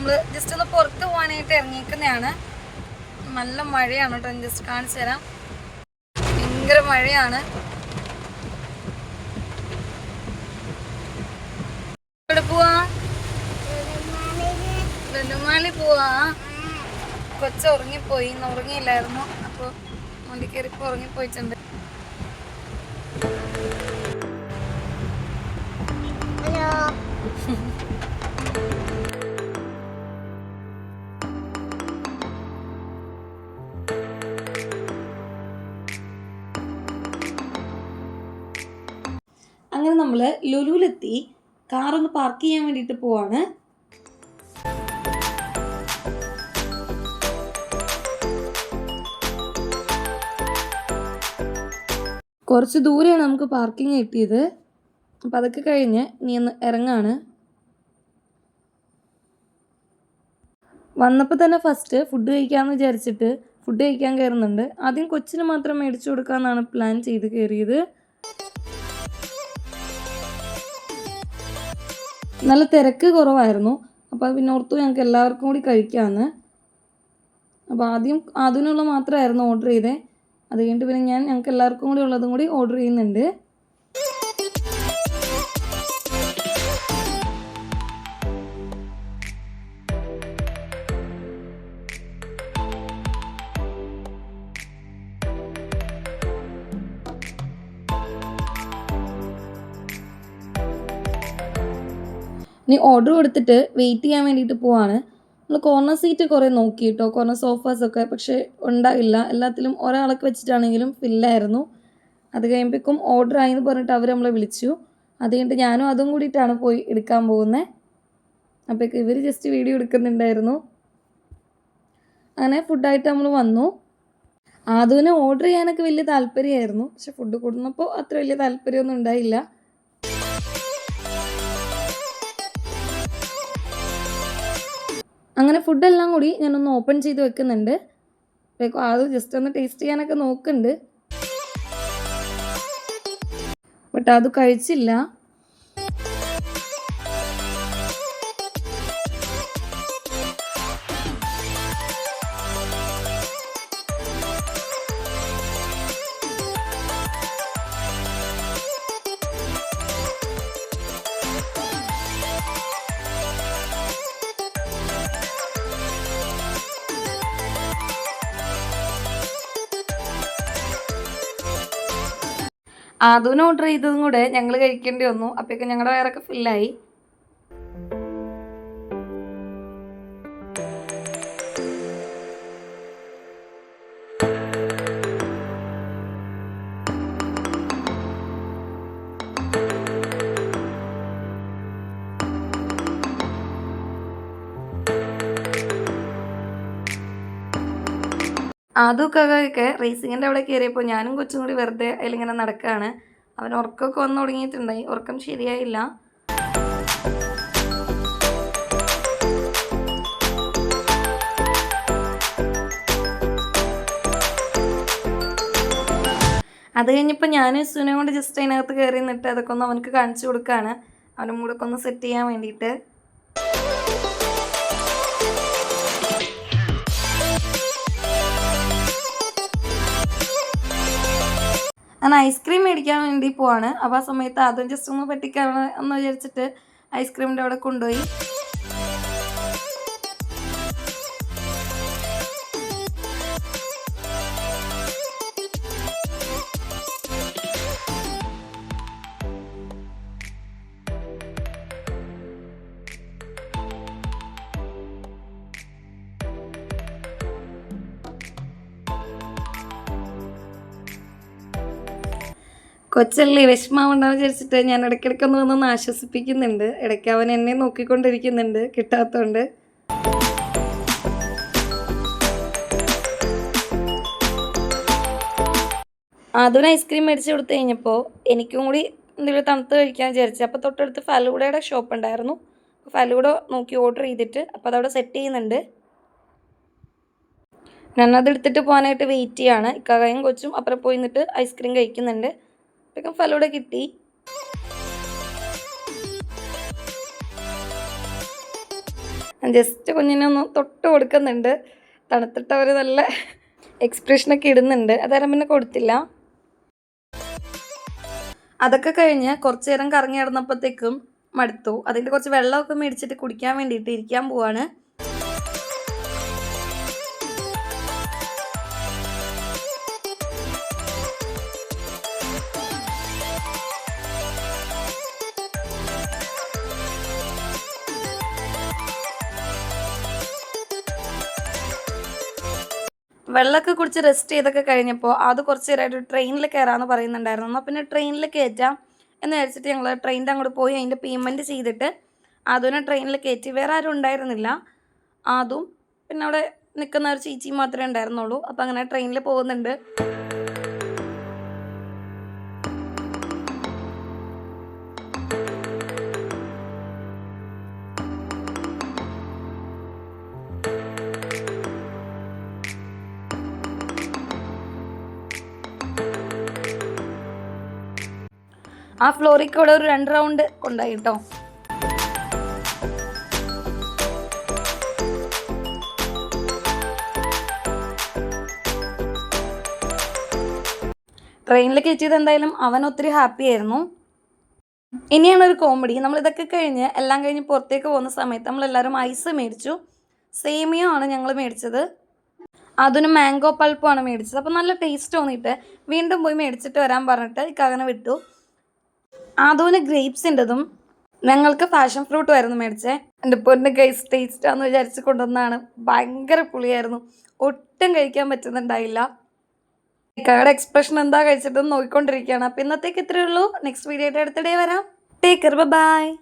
നമ്മൾ ജസ്റ്റ് ഒന്ന് പുറത്ത് പോകാനായിട്ട് ഇറങ്ങിയിരിക്കുന്നതാണ്. നല്ല മഴയാണ് കേട്ടോ. ജസ്റ്റ് കാണിച്ചു തരാം. ഭയങ്കര മഴയാണ്. എവിടെ പോവാ? വെല്ലുമാലി പോവാ. കൊച്ച ഉറങ്ങിപ്പോയി. ഇന്ന് ഉറങ്ങിയില്ലായിരുന്നു. അപ്പോൾ വണ്ടി കയറിപ്പോൾ ഉറങ്ങിപ്പോയിട്ടുണ്ട്. അങ്ങനെ നമ്മൾ ലുലുവിലെത്തി. കാറൊന്ന് പാർക്ക് ചെയ്യാൻ വേണ്ടിയിട്ട് പോവാണ്. കുറച്ച് ദൂരെയാണ് നമുക്ക് പാർക്കിംഗ് കിട്ടിയത്. അപ്പം അതൊക്കെ കഴിഞ്ഞ് നീ ഒന്ന് ഇറങ്ങാണ്. വന്നപ്പോൾ തന്നെ ഫസ്റ്റ് ഫുഡ് കഴിക്കാമെന്ന് വിചാരിച്ചിട്ട് ഫുഡ് കഴിക്കാൻ കയറുന്നുണ്ട്. ആദ്യം കൊച്ചിന് മാത്രം മേടിച്ചു കൊടുക്കാമെന്നാണ് പ്ലാൻ ചെയ്ത് കയറിയത്. നല്ല തിരക്ക് കുറവായിരുന്നു. അപ്പോൾ അത് പിന്നെ ഓർത്തു ഞങ്ങൾക്ക് എല്ലാവർക്കും കൂടി കഴിക്കാമെന്ന്. അപ്പോൾ ആദ്യം അതിനുള്ള മാത്രമായിരുന്നു ഓർഡർ ചെയ്തത്. അത് കഴിഞ്ഞിട്ട് പിന്നെ ഞങ്ങൾക്ക് എല്ലാവർക്കും കൂടി ഉള്ളതും കൂടി ഓർഡർ ചെയ്യുന്നുണ്ട്. ഇനി ഓർഡർ കൊടുത്തിട്ട് വെയിറ്റ് ചെയ്യാൻ വേണ്ടിയിട്ട് പോവാണ്. നമ്മൾ കോർണർ സീറ്റ് കുറേ നോക്കി കേട്ടോ, കോർണർ സോഫാസൊക്കെ. പക്ഷേ ഉണ്ടായില്ല. എല്ലാത്തിലും ഒരാളൊക്കെ വെച്ചിട്ടാണെങ്കിലും ഫില്ലായിരുന്നു. അത് കഴിയുമ്പോഴേക്കും ഓർഡർ ആയെന്ന് പറഞ്ഞിട്ട് അവർ നമ്മളെ വിളിച്ചു. അത് കഴിഞ്ഞിട്ട് ഞാനും അതും കൂടിയിട്ടാണ് പോയി എടുക്കാൻ പോകുന്നത്. അപ്പോഴേക്കും ഇവർ ജസ്റ്റ് വീഡിയോ എടുക്കുന്നുണ്ടായിരുന്നു. അങ്ങനെ ഫുഡായിട്ട് നമ്മൾ വന്നു. ആദ്യം ഓർഡർ ചെയ്യാനൊക്കെ വലിയ താല്പര്യമായിരുന്നു. പക്ഷെ ഫുഡ് കൊടുന്നപ്പോൾ അത്ര വലിയ താല്പര്യമൊന്നും ഉണ്ടായില്ല. അങ്ങനെ ഫുഡെല്ലാം കൂടി ഞാനൊന്ന് ഓപ്പൺ ചെയ്ത് വെക്കുന്നുണ്ട്. അത് ജസ്റ്റ് ഒന്ന് ടേസ്റ്റ് ചെയ്യാനൊക്കെ നോക്കുന്നുണ്ട്. ബട്ട് അത് കഴിച്ചില്ല. ആദൂന് ഓർഡർ ചെയ്തതും കൂടെ ഞങ്ങൾ കഴിക്കേണ്ടി വന്നു. അപ്പോഴേക്കും ഞങ്ങളുടെ വയറൊക്കെ ഫില്ലായി. ആദ്യമൊക്കെ റേസിങ്ങിൻ്റെ അവിടെ കയറിയപ്പോൾ ഞാനും കൊച്ചും കൂടി വെറുതെ അതിലിങ്ങനെ നടക്കുകയാണ്. അവൻ ഉറക്കമൊക്കെ വന്നു തുടങ്ങിയിട്ടുണ്ടായി. ഉറക്കം ശരിയായില്ല. അത് കഴിഞ്ഞപ്പോൾ ഞാൻ ഇസുവിനെ കൊണ്ട് ജസ്റ്റ് അതിനകത്ത് കയറി നിന്നിട്ട് അതൊക്കെ ഒന്ന് അവനക്ക് കാണിച്ചു കൊടുക്കുകയാണ്. അവൻ്റെ മൂടൊക്കെ ഒന്ന് സെറ്റ് ചെയ്യാൻ വേണ്ടിയിട്ട്. ഞാൻ ഐസ്ക്രീം മേടിക്കാൻ വേണ്ടി പോവാണ്. അപ്പോൾ ആ സമയത്ത് അതും ജസ്റ്റ് ഒന്ന് പറ്റിക്കാണ് എന്ന് വിചാരിച്ചിട്ട് ഐസ്ക്രീമിൻ്റെ അവിടെ കൊണ്ടുപോയി. കൊച്ചല്ലേ വിഷമാവുണ്ടാവും വിചാരിച്ചിട്ട് ഞാൻ ഇടയ്ക്കിടയ്ക്കൊന്ന് വന്നൊന്ന് ആശ്വസിപ്പിക്കുന്നുണ്ട്. ഇടയ്ക്ക് അവൻ എന്നെ നോക്കിക്കൊണ്ടിരിക്കുന്നുണ്ട് കിട്ടാത്തതുകൊണ്ട്. അതും ഐസ്ക്രീം മേടിച്ച് കൊടുത്തു കഴിഞ്ഞപ്പോൾ എനിക്കും കൂടി എന്തെങ്കിലും തണുത്ത് കഴിക്കാൻ വിചാരിച്ചു. അപ്പോൾ തൊട്ടടുത്ത് ഫലൂഡയുടെ ഷോപ്പ് ഉണ്ടായിരുന്നു. ഫലൂഡ നോക്കി ഓർഡർ ചെയ്തിട്ട് അപ്പോൾ അതവിടെ സെറ്റ് ചെയ്യുന്നുണ്ട്. ഞാനത് എടുത്തിട്ട് പോകാനായിട്ട് വെയിറ്റ് ചെയ്യാണ്. ഇക്കായും കൊച്ചും അപ്പുറം പോയി നിന്നിട്ട് ഐസ്ക്രീം കഴിക്കുന്നുണ്ട്. അപ്പോഴേക്കും ഫലൂഡ കിട്ടി. ജസ്റ്റ് കുഞ്ഞിനെ ഒന്ന് തൊട്ട് കൊടുക്കുന്നുണ്ട്. തണുത്തിട്ട് അവർ നല്ല എക്സ്പ്രഷനൊക്കെ ഇടുന്നുണ്ട്. അതാരം പിന്നെ കൊടുത്തില്ല. അതൊക്കെ കഴിഞ്ഞ് കുറച്ച് നേരം കറങ്ങി നടന്നപ്പോഴത്തേക്കും മടുത്തു. അതിൻ്റെ കുറച്ച് വെള്ളമൊക്കെ മേടിച്ചിട്ട് കുടിക്കാൻ വേണ്ടിയിട്ട് ഇരിക്കാൻ പോവാണ്. വെള്ളമൊക്കെ കുടിച്ച് റെസ്റ്റ് ചെയ്തൊക്കെ കഴിഞ്ഞപ്പോൾ അത് കുറച്ച് നേരമായിട്ട് ട്രെയിനിൽ കയറാമെന്ന് പറയുന്നുണ്ടായിരുന്നു. എന്നാൽ പിന്നെ ട്രെയിനിൽ കയറ്റാം എന്ന് വിചാരിച്ചിട്ട് ഞങ്ങൾ ട്രെയിനിൻ്റെ അങ്ങോട്ട് പോയി അതിൻ്റെ പേയ്മെൻറ്റ് ചെയ്തിട്ട് അതുവിനെ ട്രെയിനിൽ കയറ്റി. വേറെ ആരും ഉണ്ടായിരുന്നില്ല. അതും പിന്നെ അവിടെ നിൽക്കുന്ന ഒരു ചേച്ചി മാത്രമേ ഉണ്ടായിരുന്നുള്ളൂ. അപ്പോൾ അങ്ങനെ ട്രെയിനിൽ പോകുന്നുണ്ട്. ആ ഫ്ലോറിൽ കൂടെ ഒരു 2 റൗണ്ട് കൊണ്ടുപോയി കേട്ടോ. ട്രെയിനിൽ കയറ്റിയത് എന്തായാലും അവൻ ഒത്തിരി ഹാപ്പി ആയിരുന്നു. ഇനിയാണ് ഒരു കോമഡി. നമ്മളിതൊക്കെ കഴിഞ്ഞ് എല്ലാം കഴിഞ്ഞ് പുറത്തേക്ക് പോകുന്ന സമയത്ത് നമ്മളെല്ലാവരും ഐസ് മേടിച്ചു. സേമിയ ആണ് ഞങ്ങൾ മേടിച്ചത്. അതിന് മാംഗോ പൾപ്പുമാണ് മേടിച്ചത്. അപ്പോൾ നല്ല ടേസ്റ്റ് തോന്നിയിട്ട് വീണ്ടും പോയി മേടിച്ചിട്ട് വരാൻ പറഞ്ഞിട്ട് ഇക്കങ്ങനെ വിട്ടു. അതുപോലെ ഗ്രേപ്സിൻ്റെതും ഞങ്ങൾക്ക് പാഷൻ ഫ്രൂട്ടും ആയിരുന്നു മേടിച്ചേ. എൻ്റെ പൊന്ന് ഗൈസ്, ടേസ്റ്റാന്ന് വിചാരിച്ച് കൊണ്ടുവന്നതാണ്. ഭയങ്കര പുളിയായിരുന്നു. ഒട്ടും കഴിക്കാൻ പറ്റുന്നുണ്ടായില്ല. ഇക്കയുടെ എക്സ്പ്രഷൻ എന്താ കഴിച്ചിട്ടെന്ന് നോക്കിക്കൊണ്ടിരിക്കുകയാണ്. അപ്പോൾ ഇന്നത്തേക്ക് ഇത്രയേ ഉള്ളൂ. നെക്സ്റ്റ് വീഡിയോയുടെ അടുത്തിടെ വരാം. Take care, by.